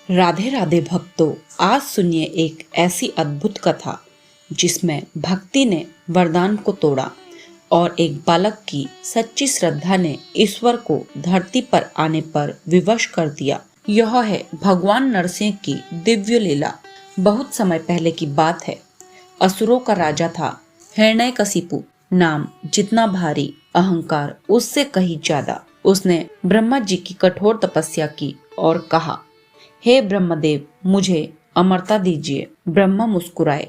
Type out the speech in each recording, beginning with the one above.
राधे राधे भक्तों, आज सुनिए एक ऐसी अद्भुत कथा जिसमें भक्ति ने वरदान को तोड़ा और एक बालक की सच्ची श्रद्धा ने ईश्वर को धरती पर आने पर विवश कर दिया। यह है भगवान नरसिंह की दिव्य लीला। बहुत समय पहले की बात है। असुरों का राजा था हिरण्यकशिपु। नाम जितना भारी, अहंकार उससे कहीं ज्यादा। उसने ब्रह्मा जी की कठोर तपस्या की और कहा, हे ब्रह्मदेव, मुझे अमरता दीजिए। ब्रह्मा मुस्कुराए,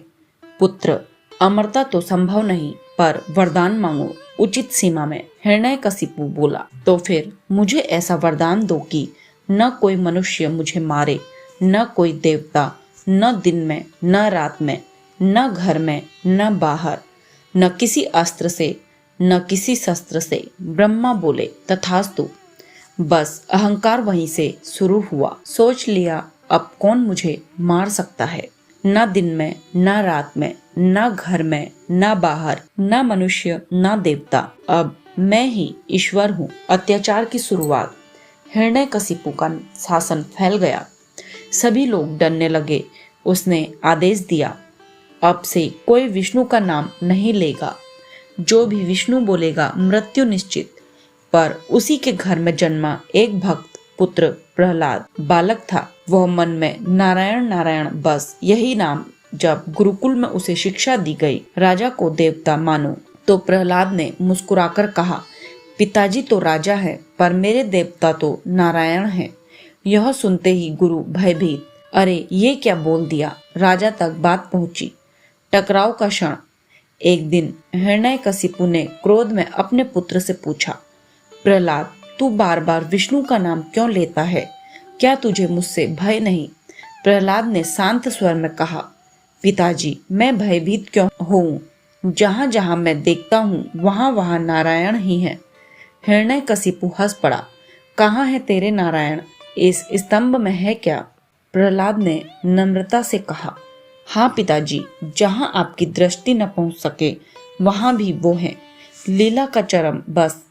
पुत्र, अमरता तो संभव नहीं, पर वरदान मांगो उचित सीमा में। हिरण्यकशिपु बोला, तो फिर मुझे ऐसा वरदान दो कि न कोई मनुष्य मुझे मारे, न कोई देवता, न दिन में न रात में, न घर में न बाहर, न किसी अस्त्र से न किसी शस्त्र से। ब्रह्मा बोले, तथास्तु। बस अहंकार वहीं से शुरू हुआ। सोच लिया, अब कौन मुझे मार सकता है। न दिन में न रात में, न घर में न बाहर, न मनुष्य न देवता, अब मैं ही ईश्वर हूँ। अत्याचार की शुरुआत। हिरण्यकशिपु का शासन फैल गया। सभी लोग डरने लगे। उसने आदेश दिया, अब से कोई विष्णु का नाम नहीं लेगा। जो भी विष्णु बोलेगा मृत्यु निश्चित। पर उसी के घर में जन्मा एक भक्त पुत्र प्रहलाद बालक था। वह मन में नारायण नारायण, बस यही नाम। जब गुरुकुल में उसे शिक्षा दी गई, राजा को देवता मानो, तो प्रहलाद ने मुस्कुराकर कहा, पिताजी तो राजा है, पर मेरे देवता तो नारायण हैं। यह सुनते ही गुरु भयभीत, अरे ये क्या बोल दिया। राजा तक बात पहुंची। टकराव का क्षण। एक दिन हिरण्यकशिपु ने क्रोध में अपने पुत्र से पूछा, प्रहलाद, तू बार बार विष्णु का नाम क्यों लेता है? क्या तुझे मुझसे भय नहीं? प्रहलाद ने शांत स्वर में कहा, पिताजी, मैं भयभीत क्यों हूँ? जहाँ जहाँ मैं देखता हूँ वहाँ वहाँ नारायण ही है। हिरण्यकशिपु हंस पड़ा, कहाँ है तेरे नारायण? इस स्तंभ में है क्या? प्रहलाद ने नम्रता से कहा, हाँ पिताजी, जहाँ आपकी दृष्टि न पहुँच सके वहाँ भी वो है। लीला का चरम। बस।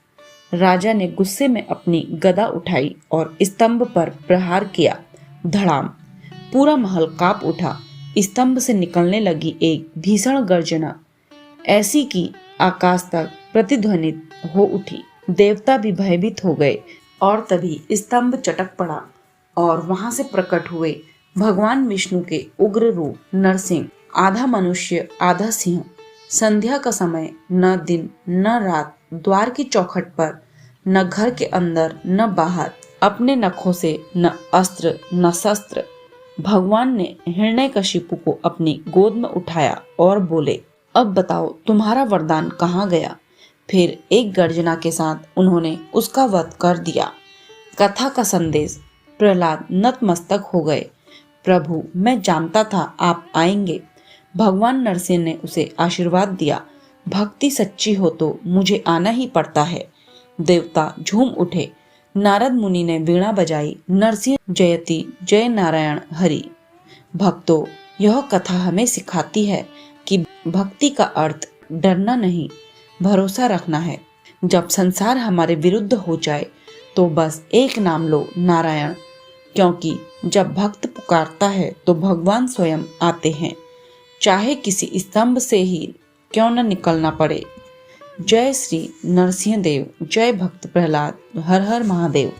राजा ने गुस्से में अपनी गदा उठाई और स्तंभ पर प्रहार किया। धड़ाम। पूरा महल कांप उठा। स्तंभ से निकलने लगी एक भीषण गर्जना, ऐसी कि आकाश तक प्रतिध्वनित हो उठी। देवता भी भयभीत हो गए। और तभी स्तंभ चटक पड़ा और वहां से प्रकट हुए भगवान विष्णु के उग्र रूप नरसिंह, आधा मनुष्य आधा सिंह। संध्या का समय, न दिन न रात। द्वार की चौखट पर, न घर के अंदर न बाहर। अपने नखों से न अस्त्र न शस्त्र। भगवान ने हिरण्यकशिपु को अपनी गोद में उठाया और बोले, अब बताओ तुम्हारा वरदान कहाँ गया? फिर एक गर्जना के साथ उन्होंने उसका वध कर दिया। कथा का संदेश। प्रहलाद नतमस्तक हो गए। प्रभु, मैं जानता था आप आएंगे। भगवान नरसिंह ने उसे आशीर्वाद दिया, भक्ति सच्ची हो तो मुझे आना ही पड़ता है। देवता झूम उठे। नारद मुनि ने वीणा बजाई, नरसिंह जयति जय नारायण हरि। भक्तों, यह कथा हमें सिखाती है कि भक्ति का अर्थ डरना नहीं, भरोसा रखना है। जब संसार हमारे विरुद्ध हो जाए तो बस एक नाम लो, नारायण। क्योंकि जब भक्त पुकारता है तो भगवान स्वयं आते हैं, चाहे किसी स्तंभ से ही क्यों न निकलना पड़े। जय श्री नरसिंह देव। जय भक्त प्रहलाद। हर हर महादेव।